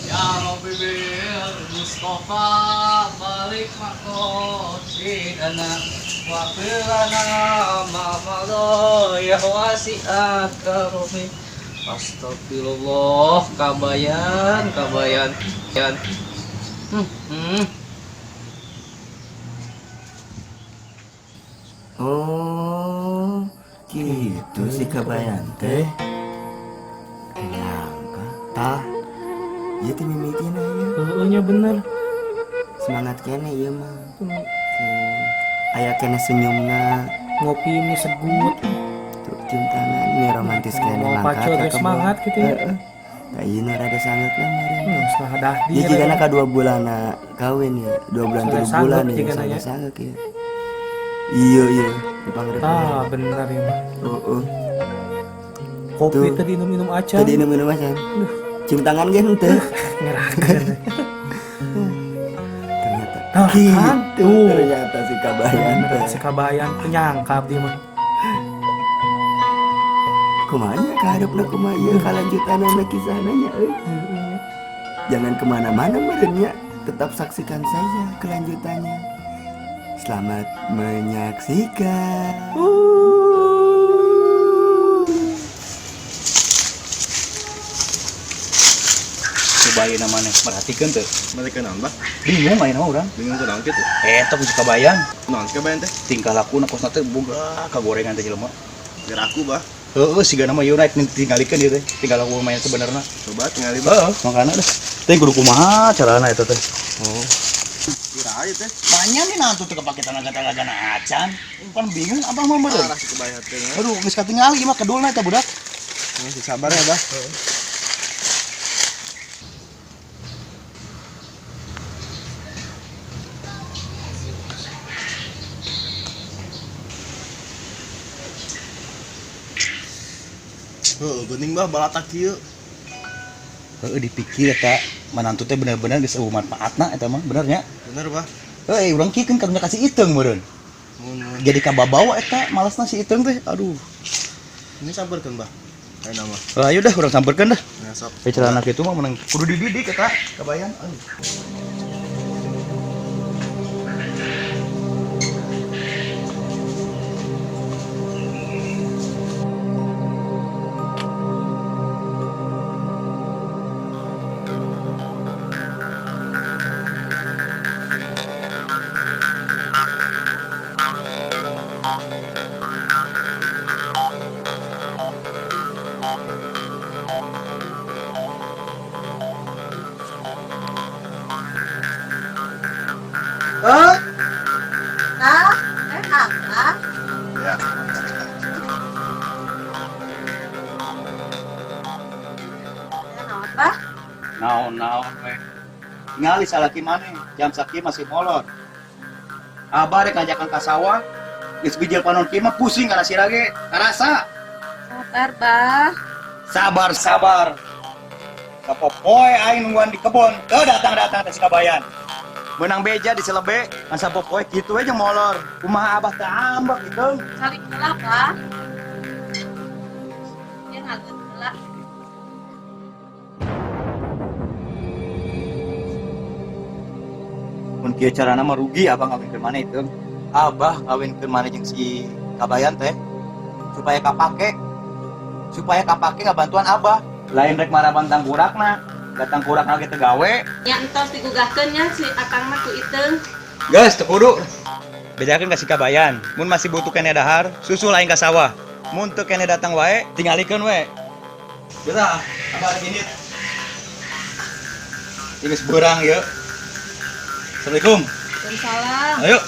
Ya Rabbi bil Mustafa balik makosidana wa filana ma'amalo ya wasi'at karomi. Astagfirullah, kabayan yan. Oh, gitu sih kabayan teh. Nyangka, tah. Iya teh mimikin aja. Nya bener. Semangat kene iya mah. Aya kene senyumna, Ngopi ini segut. tuh cium tangan, ini romantis kene Mau mangkat paco ge semangat gitu ya. Nah, iya nu rada sangat lah meureun. Setengah dahdi. Iya jigana ka 2 bulan kawin ya, 2 bulan 3 Sangat bulan sanggup ya, jigana ya. sangat ya. Iya, dipanggil. Ah, bener ya. Oh. Kopi Tuh. tadi minum acan. Tadi minum acan. Cium tangan gen teh. Ngerahkeun. Ternyata Ah, kan? Tuh. Ternyata si kabayan teh. Si kabayan penyangkap dia mah. Kumaha kaharepna kumaha ieu kalanjutanana kisahna nya euy. Jangan kemana-mana merenya, tetap saksikan saja kelanjutannya. Selamat menyaksikan. Cobain namanya, perhatikan tuh. Mereka nambah, Bingung main sama orang. bingung kenal gitu. Eta ku suka bayan. Non kebayan teh, Tingkah laku na kosna teh boga kagorengan teh jelema. biar aku bah. Heeh, siga nama ieu naik tinggalikeun ieu teh. Tingkah laku main sebenarnya. Coba tinggalin bah. Heeh, makana deh. Teh kudu kumaha carana eta teh. Oh. Kira aja teh. Banyak nih nantu teh kepake tenaga-tenaga acan. Kan bingung abah mah bener. Arah si kebayan teh. Aduh, geus katingali mah kedulna eta budak. Masih sabar ya bah. Bening bah balatak kieu. Heeh, dipikir eta manantu teh bener-bener geus eueuh manfaatna eta mah, bener nya. Bener bah. Heuh, urang kieu kan karunya kasih iteung meureun. Mun Jadi kababawa eta malesna si iteung teh. Aduh. ini sabarkeun bah. Ayo nama. Ayo dah urang samperkeun dah. Nah, sok. Cara anak itu mah menang kudu dididik eta kabayan. Aduh. Naon we. Ngali salaki maneh, jam sakit masih molor. Abah rek ngajakan ka sawah, geus bijil panon kieu mah pusing kana sirage, karasa. Sabar, Bah. Sabar. Sapopoe aing nungguan di kebon, teu datang teh si kabayan. Menang beja di selebe, kan sapopoe kitu we jeung molor. Kumaha abah teh ambek gitu. Saling gelap, Bah. Dia ngageut gelap. Mun kieu carana mah rugi abah ngawinkeun maneh itu. Abah ngawinkeun maneh jeung si kabayan teh supaya kapake ngabantuan abah. Lain rek marabantang kurakna, datang kurakna ge teu gawe. Ya entos digugahkeun nya si akang mah ku iteung. Geus teu kudu. Bedakeun ka si kabayan. Mun masih butuh kene dahar, susul aing ka sawah. Mun teu kene datang wae, tingalikeun we. Geura, abah gini. Geus beurang yeuh. Assalamualaikum. Waalaikumsalam. Ayo.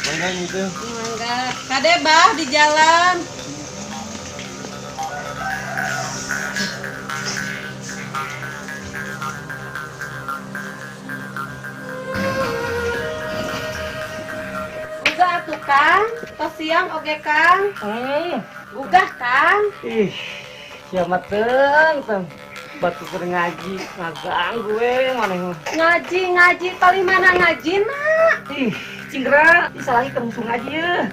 Mangga gitu. Mangga. Kade, Bah, di jalan. Gugah atuh, Kang. Tos siang oge, Kang. Gugah, Kang. Ih, siapa teng. Batu keur ngaji, ngaganggu we maneh mah. Ngaji, paling mana ngaji, nak? Ih, Cinggra, bisa lagi kemusung aja ya.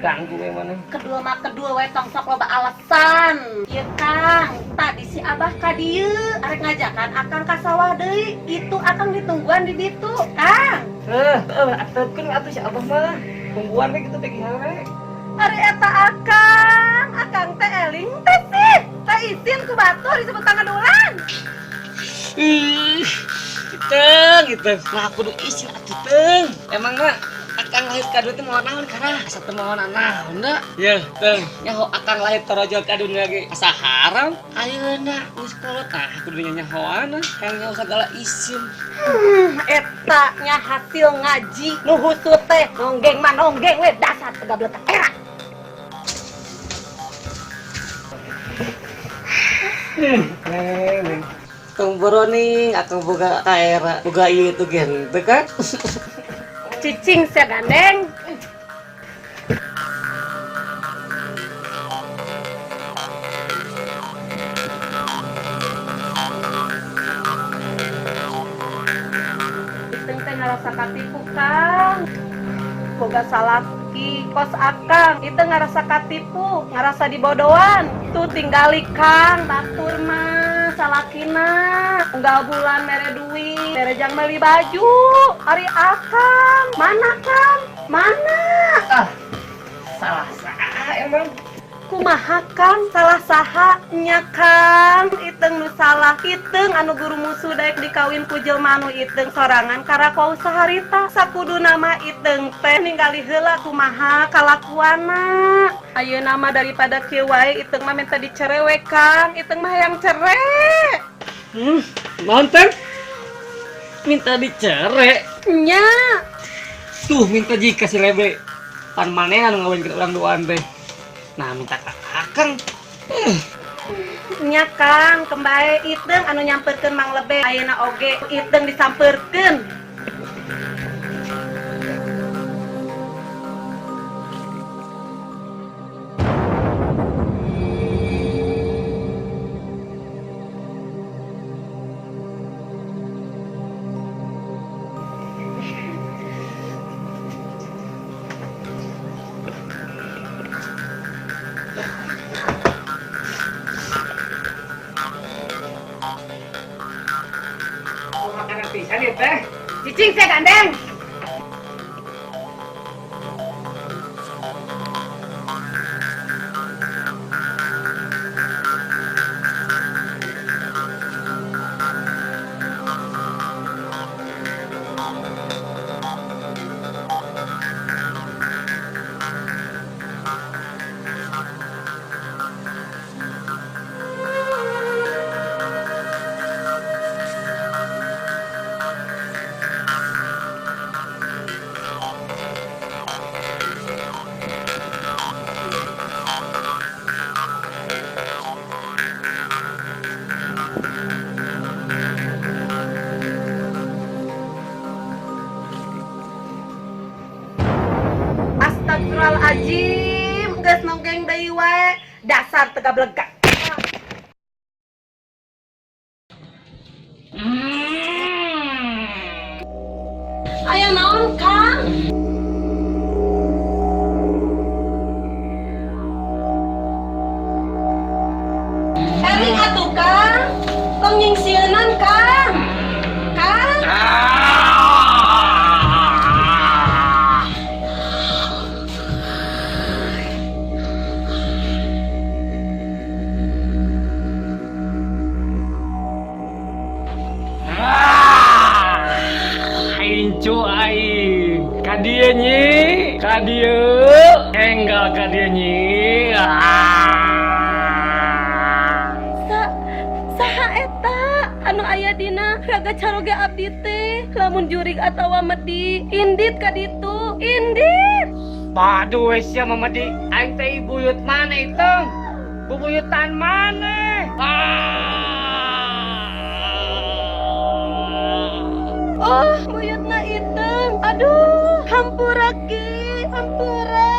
Ganggu memang. Kedua mah kedua we tong sok loba alasan. Ieu Kang, tadi si Abah ka dieu arek ngajakan akang ka sawah deui. Itu akang ditungguan di ditu, Kang. Atepkeun atuh si Abah mah. Tungguan we kitu teh gimana? Ari eta akang teh eling teh sih. Teh izin ku batur disebut pangadulan. Gitu. Nah, kudu isi atuh teng. Emang mah akang lahir ka dunia teh mau naon karah? Asa teu mau naon da? Ya, teng. Nyaho akang lahir tarojol ka dunia ge asa haram. Ayeuna geus kolot tah kudu nyanyahoan hayang nyaho sagala isim. Eta nya hasil ngaji nu husut teh nonggeng mah nonggeng we dasar tegabletak era. Tong boroning akang boga kaera, boga ieu teh gen, teu kan? Cicing sia gandeng. Iteng teh ngarasa katipu Kang. Boga salaki kos akang, itu ngarasa katipu, ngarasa dibodohan. Tuh tinggali Kang, batur mah salakina. Unggal bulan mere duit, mere jang beli baju. Ari akang, mana Kang? Mana? Salah saha emang. Kumaha Kang? Salah saha nya Kang? Iteng nu salah, iteng anu guru musuh daek dikawin ku jelema anu iteng sorangan karakau saharita. Sakudu nama iteng teh ninggali heula kumaha kalakuana. Ayeuna mah daripada kieu wae iteng mah minta dicerewe Kang. Iteng mah hayang cere. Naon teh? Minta dicere. Nya. Tuh minta jika si Lebe. Pan maneh anu ngawin kita urang duaan teh. Nah minta ka akang. Nya Kang, kembae iteng anu nyamperkeun Mang Lebe. Ayeuna oge iteng disampeurkeun. Makanan pisan ieu teh. Cicing sia gandeng. Astagfirullahaladzim, geus nonggeng deui wae, dasar teu gablegak. Aya naon Kang? Ering atuh Kang, tong nyingsieunan Kang. Kang. Incu aing. Ka dieu nyi, ka dieu. Enggal ka dieu nyi. Saha eta anu aya dina raga caroge abdi teh lamun jurig atawa medi indit ka ditu indit. Waduh wes ya Mamadi, aing teh buyut mana itu? Bubuyutan mana? Oh buyutna iteng, aduh hampura ki hampura.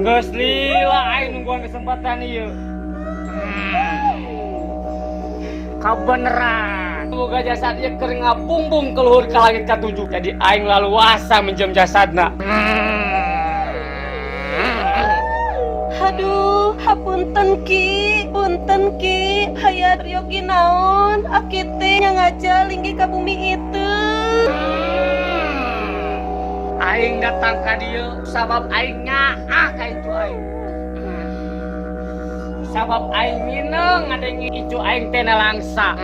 Geus lila aing nungguan kesempatan ieu. Kabeneran. boga jasad ieu keur ngabumbung ke luhur ka langit katujuh. Jadi aing laluasa minjem jasadna. Aduh, hapunten Ki, punten Ki, hayat yogi naon, akite nya ngaja linggi ka bumi itu. Aing datang ka dieu sabab aing nyaah ka itu aing. Sabab aing mineng ngadengi icu aing teh nelangsa.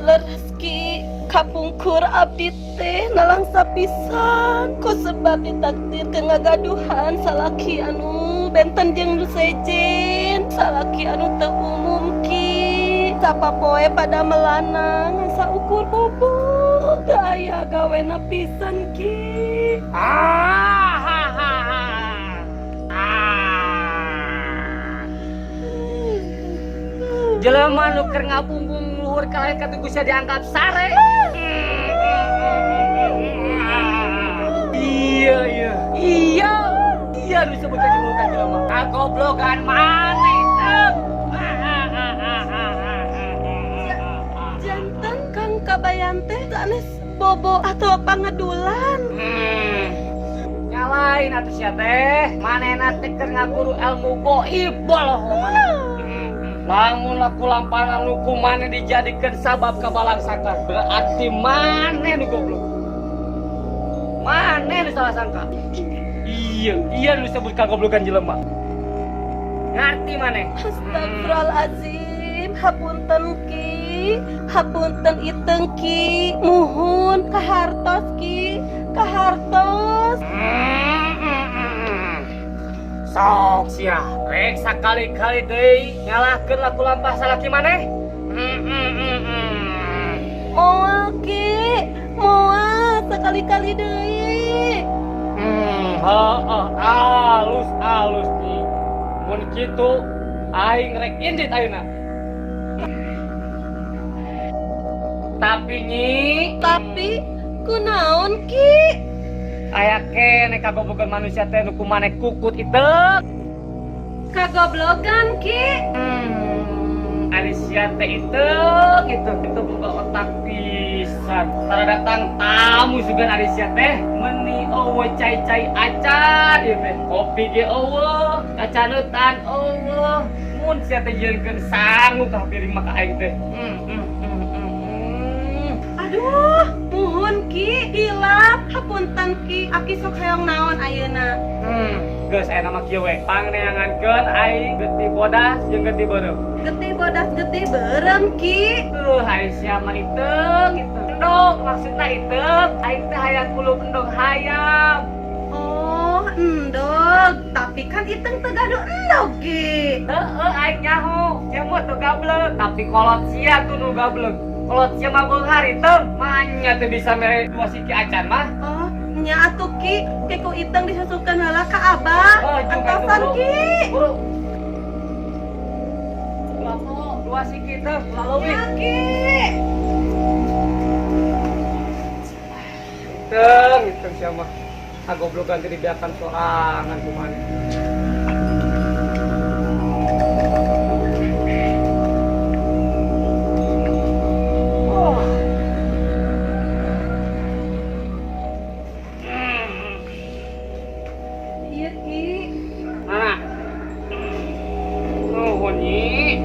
Leres Ki, kapungkur abdi teh nalangsa pisan ku sebab ditakdirkeun ngagaduhan salaki anu benten jeung nu sejen, salaki anu teu umum Ki. Sapapoe pada melanang saukur bobo teu aya gawena pisan Ki. Jelema nu keur ngabumbung luhur ka langit katujuh bisa dianggap sare. Iya nu disebut kajulukan jelema. Kagoblogan maneh teh. Janten Kang Kabayan teh sanes bobo atau pangadulan. Nyalain atuh sia teh. Manehna teh keur ngaguru ilmu gaib boloh maneh. Lamun laku lamparan luku maneh dijadikeun sabab kabalang sangka, berarti maneh nu goblok. Maneh nu salah sangka. Iya nu disebut kagoblogan jelema. Ngarti maneh? Astagfirullahaladzim, hapunten Ki, hapunten iteung Ki, muhun kahartos Ki, kahartos. Sok sia, rek sakali-kali deui nyalahkeun laku lampah salaki maneh. Moal Ki, moal sekali-kali deui. Alus nih. Mun kitu aing rek indit ayeuna. Tapi kunaon Ki? aya kene kagoblogan manusia teh nu kumaneh kukut iteu. Kagoblogan Ki. Ari sia teh itu boga otak pisan. Tara datang tamu sugan ari sia teh meuni eueuh cai-cai acan ieu teh. Kopi ge eueuh, kacanutan eueuh. Mun sia teh jeung sangu ka piring maka aing teh. Aduh, muhun Ki, hilap, hapunten Ki, aki sok hayong naon ayeuna. Geus aya nama kieu we. Pangneangankeun aing geuti bodas jeung geuti beureum. Geti bodas geti beureum Ki. Hai sia mah iteung itu. Endog maksudna iteung. Aing teh hayang kulup endog hayam. Oh, endog, tapi kan iteung teu gaduh endog Ki. Heeh, aing nyaho. Sia mah teu gablek, tapi kolot sia tuh nu gablek. Kolot sia mah beunghar iteung. Manya teu bisa mere dua siki acan mah. Oh, nya atuh Ki, keku iteung disusukeun heula ka Abah. Antosan Ki. Buru. Lapo dua siki teh lalu Ya Ki. Iteung sia mah. Agoblogan teh dibiarkan sorangan kumaneh. Iya Ki. Mana? Nuhun nyi.